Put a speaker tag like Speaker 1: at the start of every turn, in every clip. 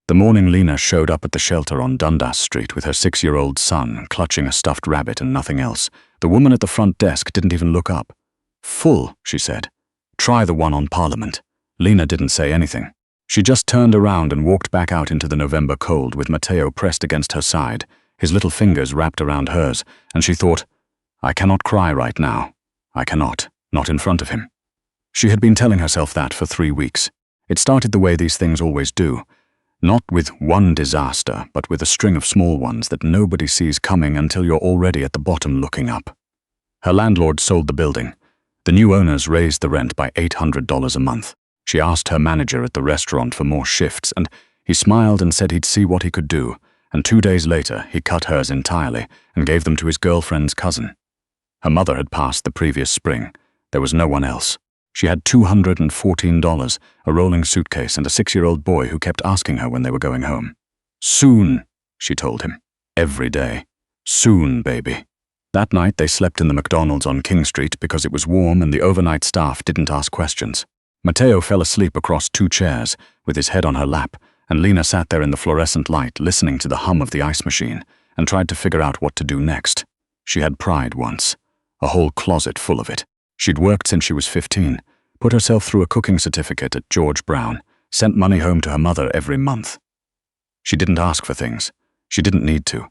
Speaker 1: The morning Lena showed up at the shelter on Dundas Street with her 6-year-old son, clutching a stuffed rabbit and nothing else, the woman at the front desk didn't even look up. "Full," she said. "Try the one on Parliament." Lena didn't say anything. She just turned around and walked back out into the November cold with Matteo pressed against her side, his little fingers wrapped around hers, and she thought, "I cannot cry right now. I cannot. Not in front of him." She had been telling herself that for 3 weeks. It started the way these things always do. Not with one disaster, but with a string of small ones that nobody sees coming until you're already at the bottom looking up. Her landlord sold the building. The new owners raised the rent by $800 a month. She asked her manager at the restaurant for more shifts, and he smiled and said he'd see what he could do, and 2 days later he cut hers entirely and gave them to his girlfriend's cousin. Her mother had passed the previous spring. There was no one else. She had $214, a rolling suitcase, and a 6-year-old boy who kept asking her when they were going home. "Soon," she told him. Every day. "Soon, baby." That night they slept in the McDonald's on King Street because it was warm and the overnight staff didn't ask questions. Matteo fell asleep across 2 chairs, with his head on her lap, and Lena sat there in the fluorescent light listening to the hum of the ice machine and tried to figure out what to do next. She had pride once. A whole closet full of it. She'd worked since she was 15, put herself through a cooking certificate at George Brown, sent money home to her mother every month. She didn't ask for things. She didn't need to.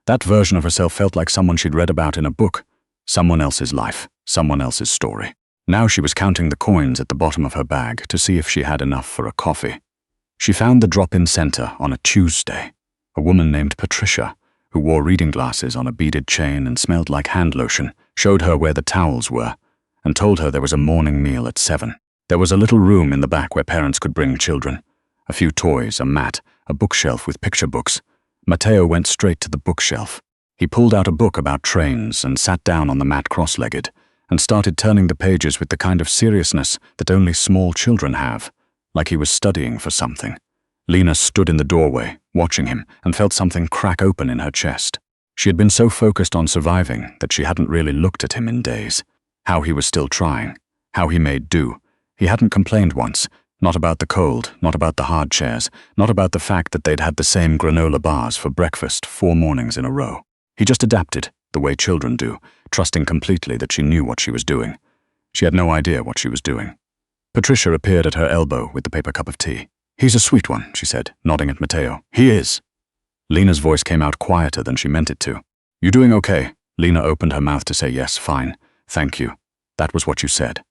Speaker 1: That version of herself felt like someone she'd read about in a book. Someone else's life, someone else's story. Now she was counting the coins at the bottom of her bag to see if she had enough for a coffee. She found the drop-in center on a Tuesday. A woman named Patricia, who wore reading glasses on a beaded chain and smelled like hand lotion, showed her where the towels were, and told her there was a morning meal at 7. There was a little room in the back where parents could bring children. A few toys, a mat, a bookshelf with picture books. Matteo went straight to the bookshelf. He pulled out a book about trains and sat down on the mat cross-legged and started turning the pages with the kind of seriousness that only small children have, like he was studying for something. Lena stood in the doorway, watching him, and felt something crack open in her chest. She had been so focused on surviving that she hadn't really looked at him in days. How he was still trying, how he made do. He hadn't complained once, not about the cold, not about the hard chairs, not about the fact that they'd had the same granola bars for breakfast 4 mornings in a row. He just adapted, the way children do, trusting completely that she knew what she was doing. She had no idea what she was doing. Patricia appeared at her elbow with the paper cup of tea. "He's a sweet one," she said, nodding at Matteo. "He is." Lena's voice came out quieter than she meant it to. "You doing okay?" Lena opened her mouth to say yes, fine. "Thank you. That was what you said."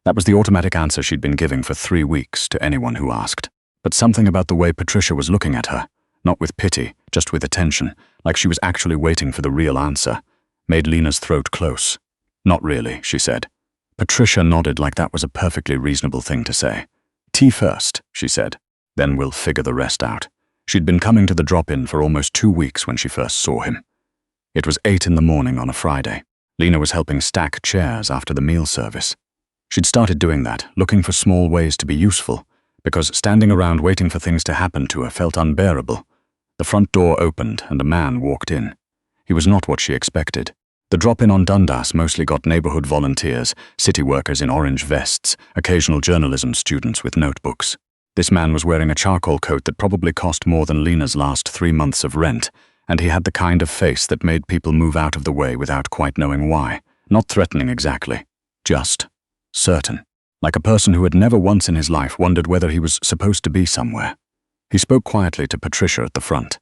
Speaker 1: That was the automatic answer she'd been giving for 3 weeks to anyone who asked. But something about the way Patricia was looking at her, not with pity, just with attention, like she was actually waiting for the real answer, made Lena's throat close. "Not really," she said. Patricia nodded like that was a perfectly reasonable thing to say. "Tea first," she said. "Then we'll figure the rest out." She'd been coming to the drop-in for almost 2 weeks when she first saw him. It was 8 in the morning on a Friday. Lena was helping stack chairs after the meal service. She'd started doing that, looking for small ways to be useful, because standing around waiting for things to happen to her felt unbearable. The front door opened and a man walked in. He was not what she expected. The drop-in on Dundas mostly got neighborhood volunteers, city workers in orange vests, occasional journalism students with notebooks. This man was wearing a charcoal coat that probably cost more than Lena's last 3 months of rent, and he had the kind of face that made people move out of the way without quite knowing why. Not threatening exactly, just certain, like a person who had never once in his life wondered whether he was supposed to be somewhere. He spoke quietly to Patricia at the front.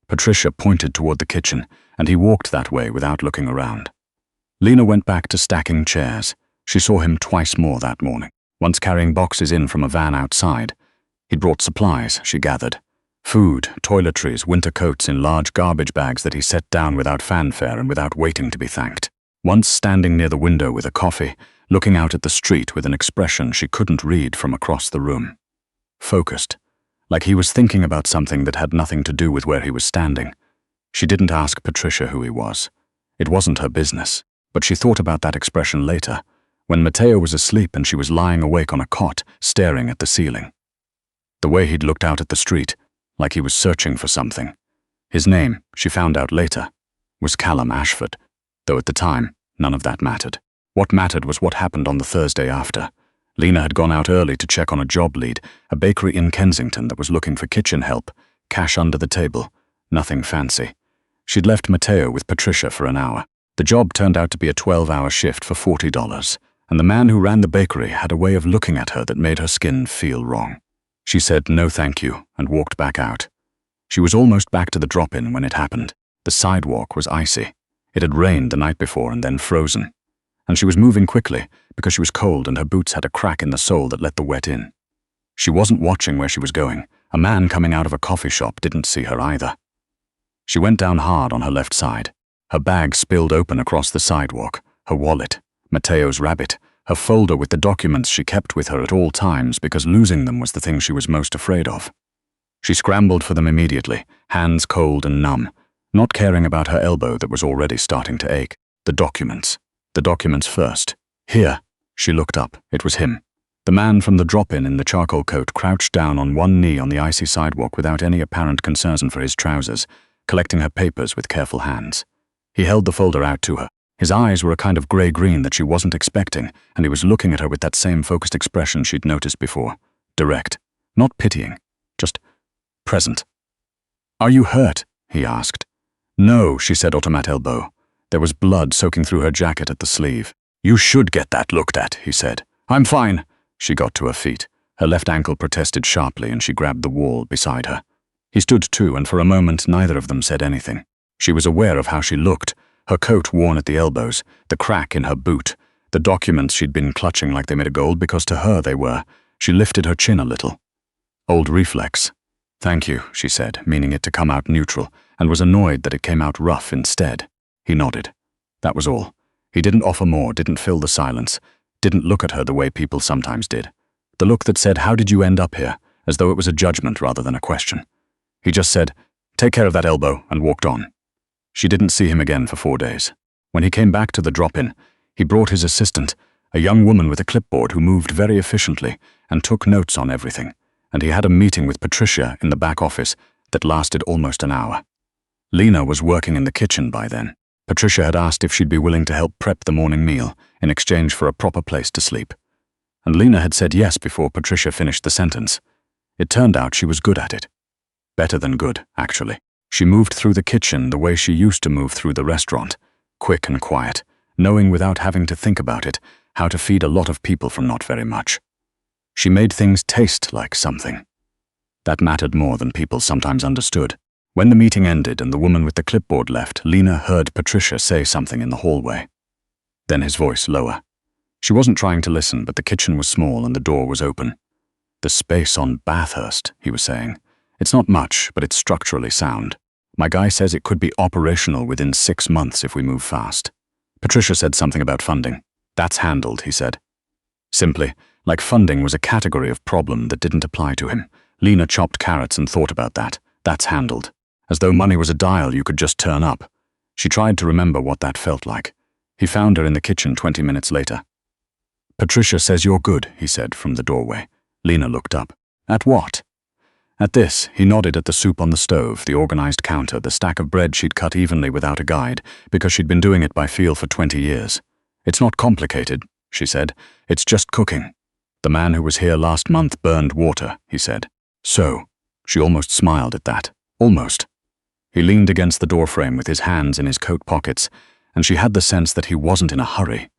Speaker 1: Patricia pointed toward the kitchen, and he walked that way without looking around. Lena went back to stacking chairs. She saw him twice more that morning, once carrying boxes in from a van outside. He'd brought supplies, she gathered. Food, toiletries, winter coats in large garbage bags that he set down without fanfare and without waiting to be thanked. Once standing near the window with a coffee, looking out at the street with an expression she couldn't read from across the room. Focused, like he was thinking about something that had nothing to do with where he was standing. She didn't ask Patricia who he was. It wasn't her business, but she thought about that expression later, when Matteo was asleep and she was lying awake on a cot, staring at the ceiling. The way he'd looked out at the street, like he was searching for something. His name, she found out later, was Callum Ashford, though at the time, none of that mattered. What mattered was what happened on the Thursday after, Lena had gone out early to check on a job lead, a bakery in Kensington that was looking for kitchen help, cash under the table, nothing fancy. She'd left Matteo with Patricia for an hour. The job turned out to be a 12-hour shift for $40, and the man who ran the bakery had a way of looking at her that made her skin feel wrong. She said no thank you and walked back out. She was almost back to the drop-in when it happened. The sidewalk was icy. It had rained the night before and then frozen. And she was moving quickly because she was cold and her boots had a crack in the sole that let the wet in. She wasn't watching where she was going. A man coming out of a coffee shop didn't see her either. She went down hard on her left side. Her bag spilled open across the sidewalk, her wallet, Matteo's rabbit, her folder with the documents she kept with her at all times because losing them was the thing she was most afraid of. She scrambled for them immediately, hands cold and numb, not caring about her elbow that was already starting to ache. The documents first. Here. She looked up. It was him. The man from the drop-in the charcoal coat crouched down on one knee on the icy sidewalk without any apparent concern for his trousers, collecting her papers with careful hands. He held the folder out to her. His eyes were a kind of grey-green that she wasn't expecting, and he was looking at her with that same focused expression she'd noticed before. Direct. Not pitying. Just present. "Are you hurt?" he asked. "No," she said, automat elbow. There was blood soaking through her jacket at the sleeve. "You should get that looked at," he said. "I'm fine." She got to her feet. Her left ankle protested sharply and she grabbed the wall beside her. He stood too, and for a moment neither of them said anything. She was aware of how she looked, her coat worn at the elbows, the crack in her boot, the documents she'd been clutching like they made of gold because to her they were. She lifted her chin a little. Old reflex. "Thank you," she said, meaning it to come out neutral, and was annoyed that it came out rough instead. He nodded. That was all. He didn't offer more, didn't fill the silence, didn't look at her the way people sometimes did. The look that said, "How did you end up here?" as though it was a judgment rather than a question. He just said, "Take care of that elbow," and walked on. She didn't see him again for 4 days. When he came back to the drop-in, he brought his assistant, a young woman with a clipboard who moved very efficiently and took notes on everything, and he had a meeting with Patricia in the back office that lasted almost an hour. Lena was working in the kitchen by then. Patricia had asked if she'd be willing to help prep the morning meal in exchange for a proper place to sleep. And Lena had said yes before Patricia finished the sentence. It turned out she was good at it. Better than good, actually. She moved through the kitchen the way she used to move through the restaurant, quick and quiet, knowing without having to think about it how to feed a lot of people from not very much. She made things taste like something. That mattered more than people sometimes understood. When the meeting ended and the woman with the clipboard left, Lena heard Patricia say something in the hallway. Then his voice lower. She wasn't trying to listen, but the kitchen was small and the door was open. "The space on Bathurst," he was saying. "It's not much, but it's structurally sound. My guy says it could be operational within 6 months if we move fast." Patricia said something about funding. "That's handled," he said. Simply, like funding was a category of problem that didn't apply to him. Lena chopped carrots and thought about that. That's handled. As though money was a dial you could just turn up. She tried to remember what that felt like. He found her in the kitchen 20 minutes later. "Patricia says you're good," he said from the doorway. Lena looked up. "At what?" At this, he nodded at the soup on the stove, the organized counter, the stack of bread she'd cut evenly without a guide, because she'd been doing it by feel for 20 years. "It's not complicated," she said. "It's just cooking. The man who was here last month burned water," he said. "So?" She almost smiled at that. Almost. He leaned against the doorframe with his hands in his coat pockets, and she had the sense that he wasn't in a hurry,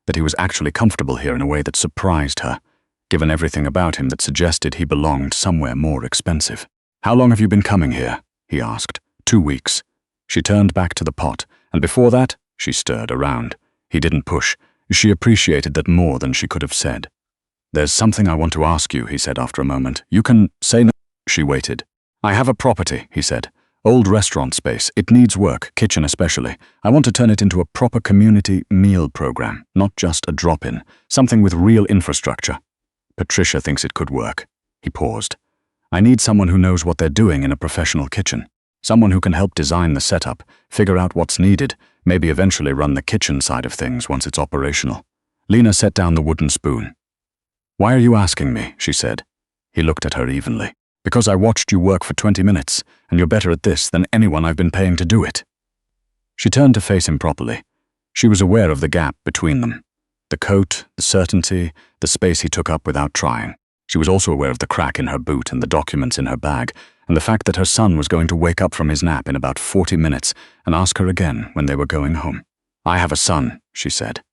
Speaker 1: that he was actually comfortable here in a way that surprised her, given everything about him that suggested he belonged somewhere more expensive. "How long have you been coming here?" he asked. 2 weeks. She turned back to the pot, and before that, she stirred around. He didn't push. She appreciated that more than she could have said. "There's something I want to ask you," he said after a moment. "You can say no." She waited. "I have a property," he said. "Old restaurant space. It needs work, kitchen especially. I want to turn it into a proper community meal program, not just a drop-in, something with real infrastructure. Patricia thinks it could work." He paused. "I need someone who knows what they're doing in a professional kitchen. Someone who can help design the setup, figure out what's needed, maybe eventually run the kitchen side of things once it's operational." Lena set down the wooden spoon. "Why are you asking me?" she said. He looked at her evenly. "Because I watched you work for 20 minutes, and you're better at this than anyone I've been paying to do it." She turned to face him properly. She was aware of the gap between them. The coat, the certainty, the space he took up without trying. She was also aware of the crack in her boot and the documents in her bag, and the fact that her son was going to wake up from his nap in about 40 minutes and ask her again when they were going home. "I have a son," she said.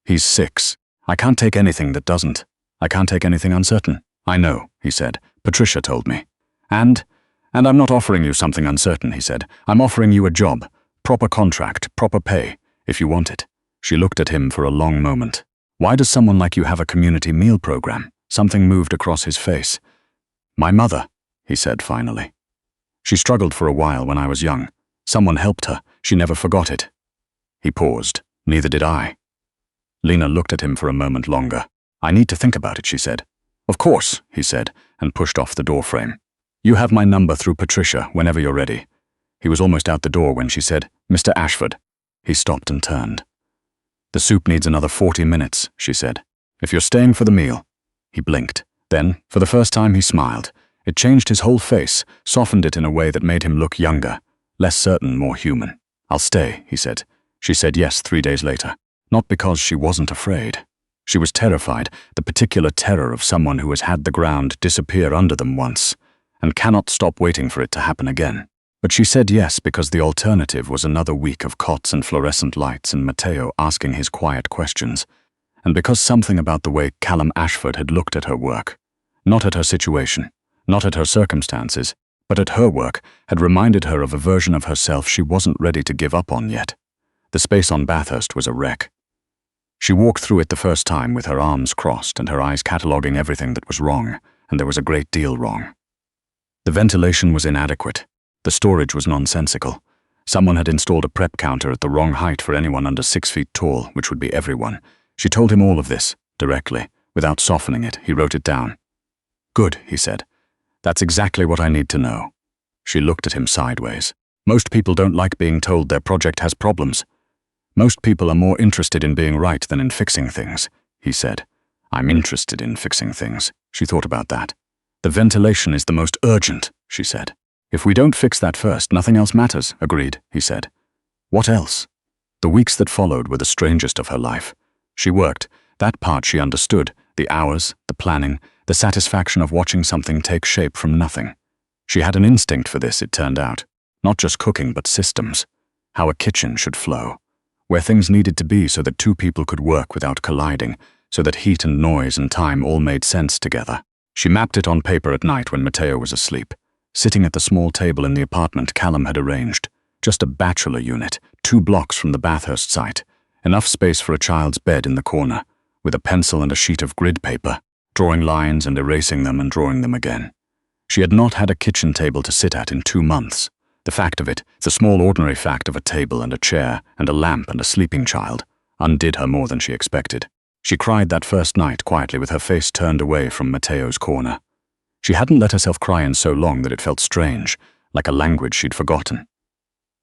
Speaker 1: "He's 6. I can't take anything that doesn't. I can't take anything uncertain." "I know," he said. "Patricia told me." And I'm not offering you something uncertain," he said. "I'm offering you a job, proper contract, proper pay, if you want it." She looked at him for a long moment. "Why does someone like you have a community meal program?" Something moved across his face. "My mother," he said finally. "She struggled for a while when I was young. Someone helped her. She never forgot it." He paused. "Neither did I." Lena looked at him for a moment longer. "I need to think about it," she said. "Of course," he said, and pushed off the doorframe. "You have my number through Patricia whenever you're ready." He was almost out the door when she said, "Mr. Ashford." He stopped and turned. "The soup needs another 40 minutes, she said. "If you're staying for the meal." He blinked. Then, for the first time, he smiled. It changed his whole face, softened it in a way that made him look younger, less certain, more human. "I'll stay," he said. She said yes 3 days later. Not because she wasn't afraid. She was terrified, the particular terror of someone who has had the ground disappear under them once, and cannot stop waiting for it to happen again. But she said yes because the alternative was another week of cots and fluorescent lights and Matteo asking his quiet questions, and because something about the way Callum Ashford had looked at her work, not at her situation, not at her circumstances, but at her work, had reminded her of a version of herself she wasn't ready to give up on yet. The space on Bathurst was a wreck. She walked through it the first time with her arms crossed and her eyes cataloguing everything that was wrong, and there was a great deal wrong. The ventilation was inadequate. The storage was nonsensical. Someone had installed a prep counter at the wrong height for anyone under 6 feet tall, which would be everyone. She told him all of this, directly. Without softening it, he wrote it down. "Good," he said. "That's exactly what I need to know." She looked at him sideways. "Most people don't like being told their project has problems. Most people are more interested in being right than in fixing things," he said. "I'm interested in fixing things." She thought about that. "The ventilation is the most urgent," she said. "If we don't fix that first, nothing else matters," agreed, he said. "What else?" The weeks that followed were the strangest of her life. She worked. That part she understood, the hours, the planning, the satisfaction of watching something take shape from nothing. She had an instinct for this, it turned out. Not just cooking, but systems. How a kitchen should flow. Where things needed to be so that two people could work without colliding, so that heat and noise and time all made sense together. She mapped it on paper at night when Matteo was asleep. Sitting at the small table in the apartment Callum had arranged. Just a bachelor unit, 2 blocks from the Bathurst site. Enough space for a child's bed in the corner, with a pencil and a sheet of grid paper, drawing lines and erasing them and drawing them again. She had not had a kitchen table to sit at in 2 months. The fact of it, the small ordinary fact of a table and a chair and a lamp and a sleeping child, undid her more than she expected. She cried that first night quietly with her face turned away from Matteo's corner. She hadn't let herself cry in so long that it felt strange, like a language she'd forgotten.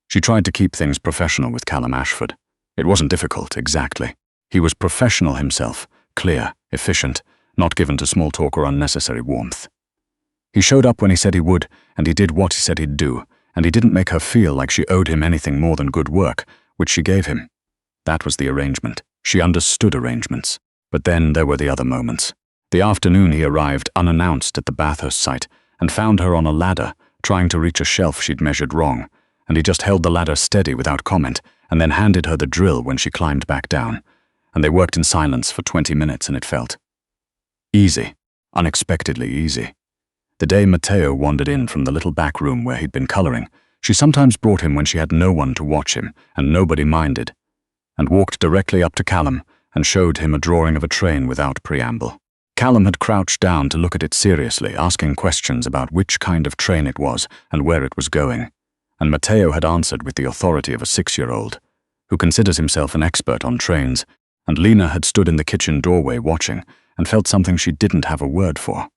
Speaker 1: She tried to keep things professional with Callum Ashford. It wasn't difficult, exactly. He was professional himself, clear, efficient, not given to small talk or unnecessary warmth. He showed up when he said he would, and he did what he said he'd do, and he didn't make her feel like she owed him anything more than good work, which she gave him. That was the arrangement. She understood arrangements. But then there were the other moments. The afternoon he arrived unannounced at the Bathurst site and found her on a ladder, trying to reach a shelf she'd measured wrong, and he just held the ladder steady without comment and then handed her the drill when she climbed back down, and they worked in silence for 20 minutes and it felt easy, unexpectedly easy. The day Matteo wandered in from the little back room where he'd been coloring, she sometimes brought him when she had no one to watch him and nobody minded, and walked directly up to Callum and showed him a drawing of a train without preamble. Callum had crouched down to look at it seriously, asking questions about which kind of train it was and where it was going, and Matteo had answered with the authority of a 6-year-old, who considers himself an expert on trains, and Lena had stood in the kitchen doorway watching and felt something she didn't have a word for.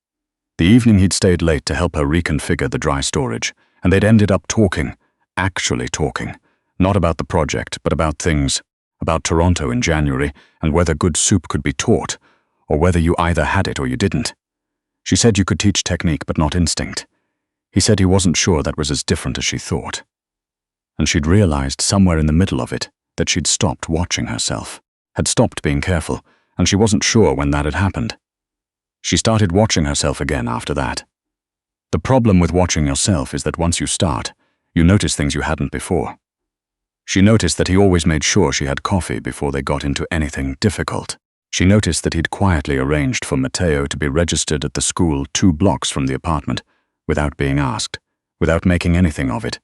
Speaker 1: The evening he'd stayed late to help her reconfigure the dry storage, and they'd ended up talking, actually talking, not about the project, but about things, about Toronto in January and whether good soup could be taught, or whether you either had it or you didn't. She said you could teach technique but not instinct. He said he wasn't sure that was as different as she thought. And she'd realized somewhere in the middle of it that she'd stopped watching herself, had stopped being careful, and she wasn't sure when that had happened. She started watching herself again after that. The problem with watching yourself is that once you start, you notice things you hadn't before. She noticed that he always made sure she had coffee before they got into anything difficult. She noticed that he'd quietly arranged for Matteo to be registered at the school 2 blocks from the apartment, without being asked, without making anything of it.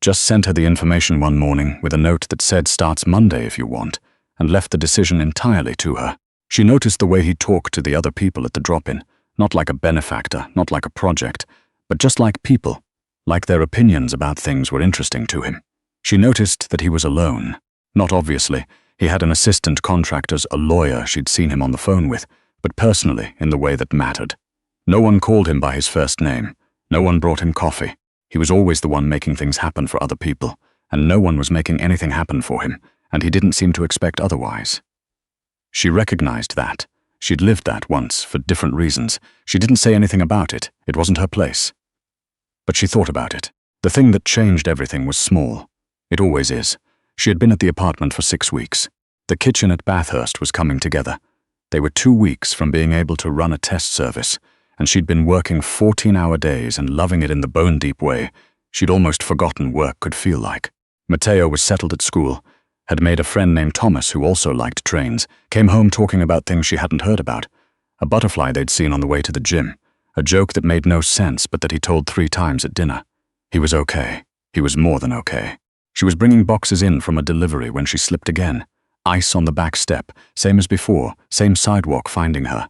Speaker 1: Just sent her the information one morning with a note that said starts Monday if you want, and left the decision entirely to her. She noticed the way he talked to the other people at the drop-in, not like a benefactor, not like a project, but just like people, like their opinions about things were interesting to him. She noticed that he was alone. Not obviously, he had an assistant contractor's a lawyer she'd seen him on the phone with, but personally in the way that mattered. No one called him by his first name. No one brought him coffee. He was always the one making things happen for other people, and no one was making anything happen for him, and he didn't seem to expect otherwise. She recognized that. She'd lived that once, for different reasons. She didn't say anything about it. It wasn't her place. But she thought about it. The thing that changed everything was small. It always is. She had been at the apartment for 6 weeks. The kitchen at Bathurst was coming together. They were 2 weeks from being able to run a test service, and she'd been working 14-hour days and loving it in the bone-deep way she'd almost forgotten work could feel like. Matteo was settled at school, had made a friend named Thomas who also liked trains, came home talking about things she hadn't heard about, a butterfly they'd seen on the way to the gym, a joke that made no sense but that he told 3 times at dinner. He was okay. He was more than okay. She was bringing boxes in from a delivery when she slipped again. Ice on the back step, same as before, same sidewalk finding her.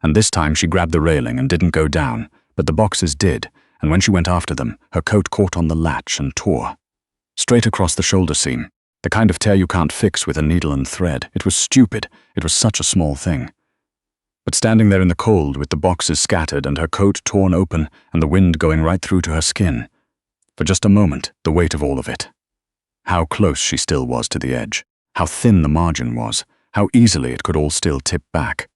Speaker 1: And this time she grabbed the railing and didn't go down, but the boxes did, and when she went after them, her coat caught on the latch and tore. Straight across the shoulder seam. The kind of tear you can't fix with a needle and thread. It was stupid. It was such a small thing. But standing there in the cold with the boxes scattered and her coat torn open and the wind going right through to her skin. For just a moment, the weight of all of it. How close she still was to the edge. How thin the margin was. How easily it could all still tip back.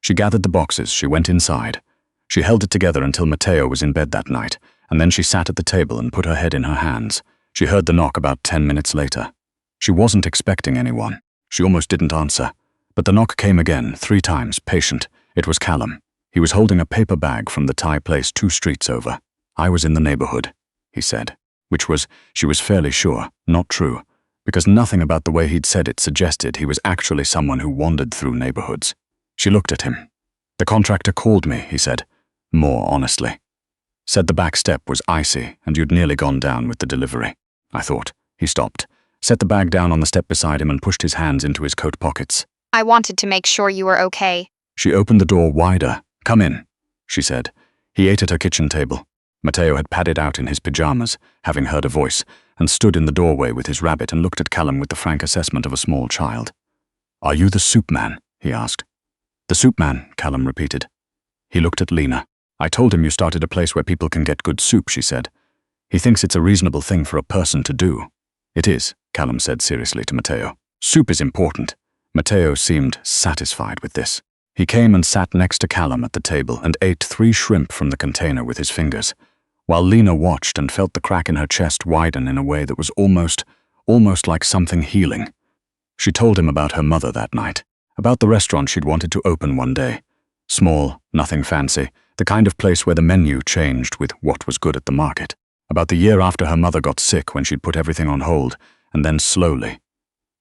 Speaker 1: She gathered the boxes. She went inside. She held it together until Matteo was in bed that night, and then she sat at the table and put her head in her hands. She heard the knock about 10 minutes later. She wasn't expecting anyone. She almost didn't answer. But the knock came again, 3 times, patient. It was Callum. He was holding a paper bag from the Thai place 2 streets over. I was in the neighborhood, he said. Which was, she was fairly sure, not true, because nothing about the way he'd said it suggested he was actually someone who wandered through neighborhoods. She looked at him. The contractor called me, he said, more honestly. Said the back step was icy and you'd nearly gone down with the delivery. I thought. He stopped, set the bag down on the step beside him and pushed his hands into his coat pockets.
Speaker 2: I wanted to make sure you were okay.
Speaker 1: She opened the door wider. Come in, she said. He ate at her kitchen table. Matteo had padded out in his pajamas, having heard a voice, and stood in the doorway with his rabbit and looked at Callum with the frank assessment of a small child. Are you the soup man? He asked. The soup man, Callum repeated. He looked at Lena. I told him you started a place where people can get good soup, she said. He thinks it's a reasonable thing for a person to do. It is, Callum said seriously to Matteo. Soup is important. Matteo seemed satisfied with this. He came and sat next to Callum at the table and ate 3 shrimp from the container with his fingers, while Lena watched and felt the crack in her chest widen in a way that was almost like something healing. She told him about her mother that night, about the restaurant she'd wanted to open one day. Small, nothing fancy, the kind of place where the menu changed with what was good at the market. About the year after her mother got sick when she'd put everything on hold, and then slowly,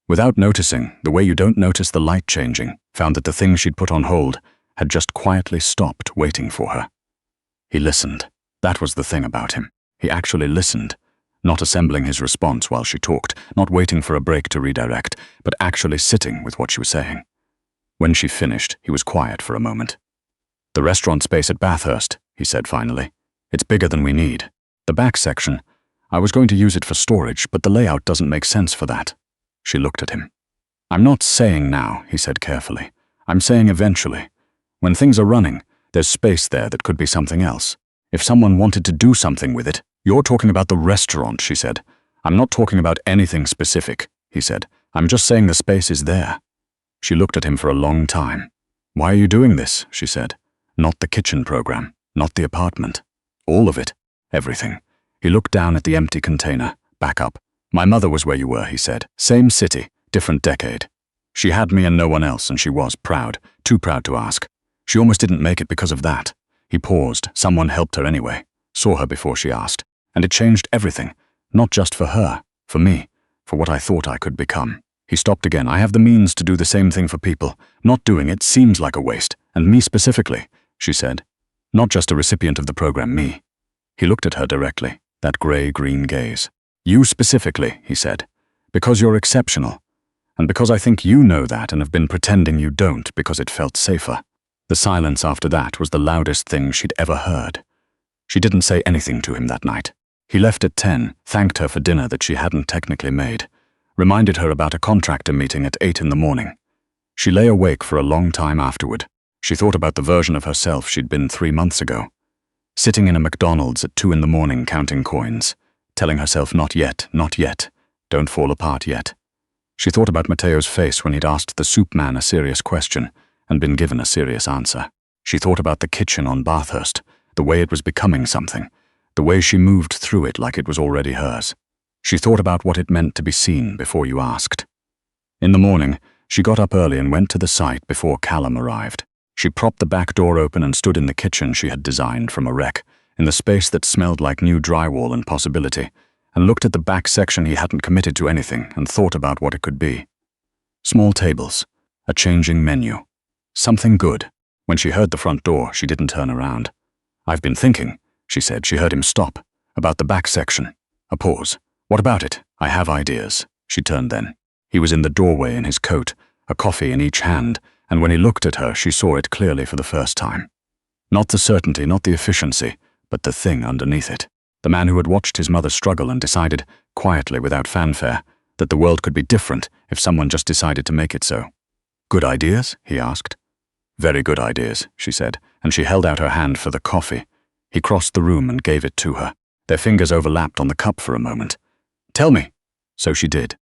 Speaker 1: without noticing, the way you don't notice the light changing, found that the thing she'd put on hold had just quietly stopped waiting for her. He listened. That was the thing about him. He actually listened, not assembling his response while she talked, not waiting for a break to redirect, but actually sitting with what she was saying. When she finished, he was quiet for a moment. The restaurant space at Bathurst, he said finally. It's bigger than we need. The back section, I was going to use it for storage, but the layout doesn't make sense for that. She looked at him. I'm not saying now, he said carefully. I'm saying eventually. When things are running, there's space there that could be something else. If someone wanted to do something with it, you're talking about the restaurant, she said. I'm not talking about anything specific, he said. I'm just saying the space is there. She looked at him for a long time. Why are you doing this? She said. Not the kitchen program, not the apartment. All of it, everything. He looked down at the empty container, back up. My mother was where you were, he said. Same city, different decade. She had me and no one else, and she was proud, too proud to ask. She almost didn't make it because of that. He paused. Someone helped her anyway, saw her before she asked. And it changed everything, not just for her, for me, for what I thought I could become. He stopped again. I have the means to do the same thing for people. Not doing it seems like a waste, and me specifically, she said. Not just a recipient of the program, me. He looked at her directly, that grey-green gaze. You specifically, he said, because you're exceptional. And because I think you know that and have been pretending you don't because it felt safer. The silence after that was the loudest thing she'd ever heard. She didn't say anything to him that night. He left at 10, thanked her for dinner that she hadn't technically made, reminded her about a contractor meeting at 8 in the morning. She lay awake for a long time afterward. She thought about the version of herself she'd been 3 months ago, sitting in a McDonald's at 2 in the morning counting coins, telling herself not yet, don't fall apart yet. She thought about Mateo's face when he'd asked the soup man a serious question and been given a serious answer. She thought about the kitchen on Bathurst, the way it was becoming something, the way she moved through it like it was already hers. She thought about what it meant to be seen before you asked. In the morning, she got up early and went to the site before Callum arrived. She propped the back door open and stood in the kitchen she had designed from a wreck, in the space that smelled like new drywall and possibility, and looked at the back section he hadn't committed to anything and thought about what it could be. Small tables, a changing menu, something good. When she heard the front door, she didn't turn around. I've been thinking, she said. She heard him stop, about the back section. A pause. What about it? I have ideas. She turned then. He was in the doorway in his coat, a coffee in each hand, and when he looked at her, she saw it clearly for the first time. Not the certainty, not the efficiency, but the thing underneath it. The man who had watched his mother struggle and decided, quietly without fanfare, that the world could be different if someone just decided to make it so. Good ideas? He asked. Very good ideas, she said, and she held out her hand for the coffee. He crossed the room and gave it to her. Their fingers overlapped on the cup for a moment. Tell me. So she did.